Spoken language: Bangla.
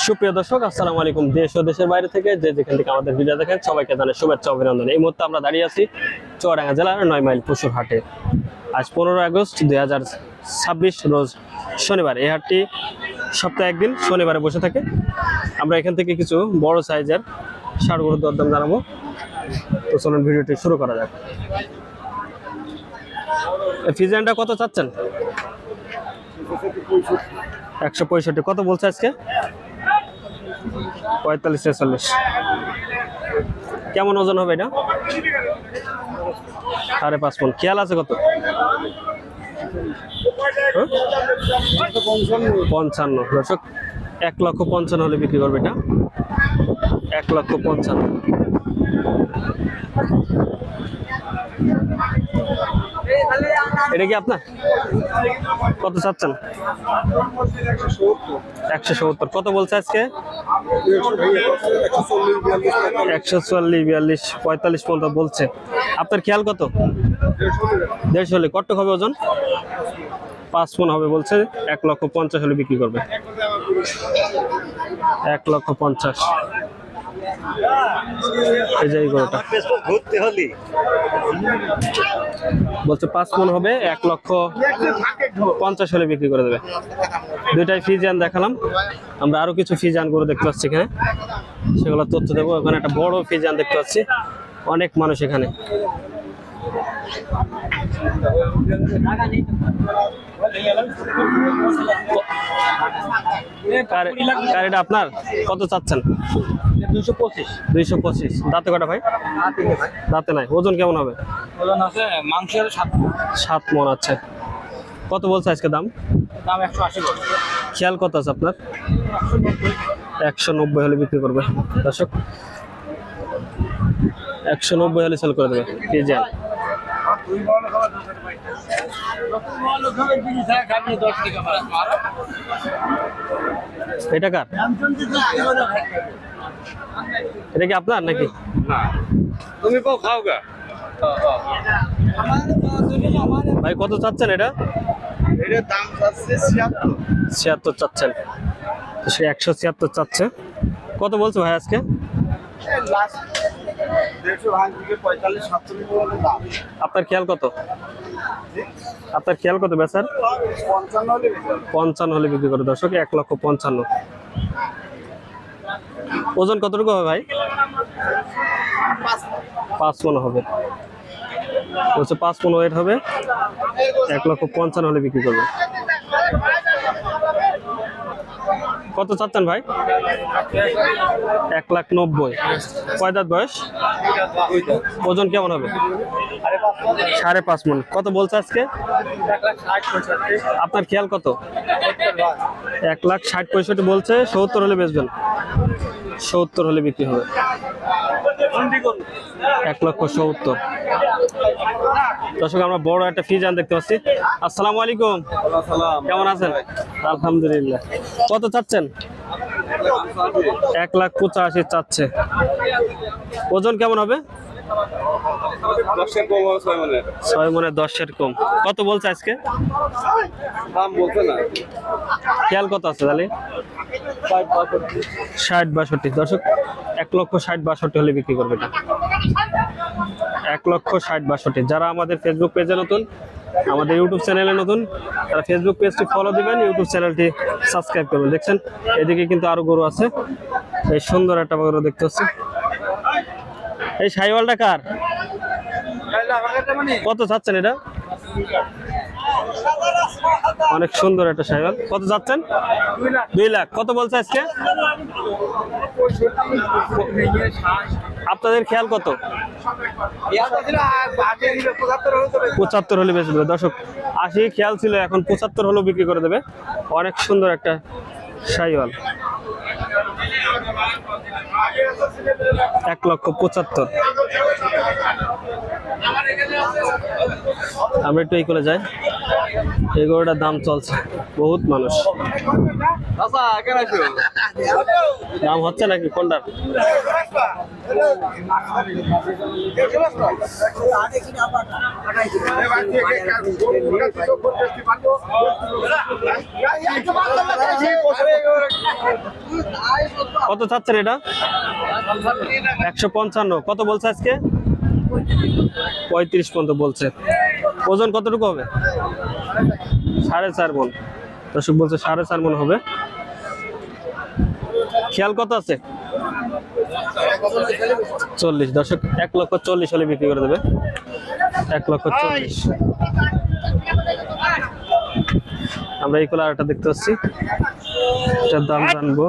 সুপ্রিয় দর্শক, আসসালামু আলাইকুম। দেশ ও দেশের বাইরে থেকে যে যেখান থেকে আমাদের ভিডিও দেখেন সবাইকে জানাই শুভেচ্ছা অভিনন্দন। এই মুহূর্তে আমরা দাঁড়িয়ে আছি চুয়াডাঙ্গা জেলার 9 মাইল পশুর হাটে। আজ 15 আগস্ট 2026 রোজ শনিবার। এই হাটটি সপ্তাহে একদিন শনিবারে বসে থাকে। আমরা এখান থেকে কিছু বড় সাইজের ষাঁড় গরুর দরদাম জানাবো। তো চলুন ভিডিওটি শুরু করা যাক। ফিজিয়ানটা কত চাচ্ছেন? 165। কত বলছে আজকে? 45-46। কেমন ওজন হবে এটা? 5.5 মণ। খেয়াল আছে কত? 55। দর্শক 1,55,000 হলে বিক্রি করবে এটা। 1,55,000। এটা কি আপনার? কত চাচ্ছেন? 170। কত বলছে আজকে? 140, 42, 45 পর্যন্ত বলছে। আপনার খেয়াল কত? 150 হলে। কত হবে ওজন? 5 মণ হবে বলছে। 1,50,000 হলে বিক্রি করবে। 1,50,000। এই যে এই গরুটা বলছে 5 মণ হবে, 1,50,000 হলে বিক্রি করে দেবে। দুইটাই ফিজিয়ান দেখালাম। আমরা আরো কিছু ফিজিয়ান গরু দেখতে পাচ্ছি এখানে, সেগুলো তথ্য দেবো। ওখানে একটা বড় ফিজিয়ান দেখতে পাচ্ছি, অনেক মানুষ এখানে। গাড়িটা আপনার? কত চাচ্ছেন? 225। দাঁতে কটা ভাই? দাঁতে নাই। ওজন কেমন হবে? ওজন আছে মাংসের 7 মণ আছে। কত বলছে আজকে দাম? 180 বলে। খেয়াল কত আছে আপনার? 190 হলে বিক্রি করবে। দর্শক 190 হলে সেল করে দেবে ফিজিয়ান। এটা কার? এটা কি আপনার নাকি? না, তুমি পাও খাও গা। ভাই কত চাচ্ছেন এটা? এটার দাম আছে 76 চাচ্ছেন। তো সে 176 চাচ্ছে। কত বলছো ভাই আজকে? লাস্ট 150 ভাঙ থেকে 45-47 পর্যন্ত দাম। আপনার খেয়াল কত? আপনার খেয়াল কত বেচার? 55 হলে বেচা। 55 হলে বিক্রি করে। দর্শক 1,55,000। ওজন কতটুকু হবে ভাই? 5 মণ হবে বলছে। 5 মণ ওয়েট হবে, 1,55,000 হলে বিক্রি করবে। কত চাচ্ছেন ভাই? 1,90,000। কয় দাঁত বয়স? ওজন কেমন হবে? 5.5 মণ। কত বলছে আজকে? 1,60-65। আপনার খেয়াল কত? 1,60-65 বলছে। 70 হলে বেচবেন। 70 হলে বিক্রি হবে। 1,70,000। দর্শক আমরা বড় একটা ফিজিয়ান দেখতে পাচ্ছি। আসসালামু আলাইকুম। কেমন আছেন? আলহামদুলিল্লাহ। কত চাচ্ছেন? 1,85,000 চাচ্ছে। ওজন কেমন হবে? 10 কম হবে 6 মানে। 6 মণে 10 কম। কত বলছে আজকে? দাম বলতে না। খেয়াল কত আছে তাহলে? 60-62। দর্শক 1,60,62 হলে বিক্রি করবে এটা। 1,60,62। যারা আমাদের ফেসবুক পেজে নতুন, আমাদের ইউটিউব চ্যানেলে নতুন, তারা ফেসবুক পেজটি ফলো দিবেন, ইউটিউব চ্যানেলটি সাবস্ক্রাইব করবেন। দেখছেন এদিকে কিন্তু আরো গরু আছে। এই সুন্দর একটা গরু দেখতে পাচ্ছি। এই শাইওয়ালটা কার? কত চাচ্ছেন এটা? অনেক সুন্দর একটা শাইওয়াল। কত যাচ্ছেন? 2 লাখ। কত বলছে আজকে? আপনাদের খেয়াল কত? 75 হলে বেশি দেবে। দর্শক 80 খেয়াল ছিল, এখন 75 হলেও বিক্রি করে দেবে। অনেক সুন্দর একটা শাইওয়াল। 1,75,000। আমরা একটু এই করে যাই। এই গরুটার দাম চলছে, বহুত মানুষ। দাম হচ্ছে নাকি কোনটার? কত চাচ্ছেন এটা? 155। কত বলছে আজকে? 35 পর্যন্ত বলছে। ওজন কতটুকু হবে? 4.5 মণ। দর্শক বলছে 4.5 মণ হবে। খেয়াল কত আছে? 40। দর্শক 1,40,000 হলে বিক্রি করে দেবে। 1,40,000। আমরা এই কোলারটা দেখতে পাচ্ছি, এটার দাম জানবো।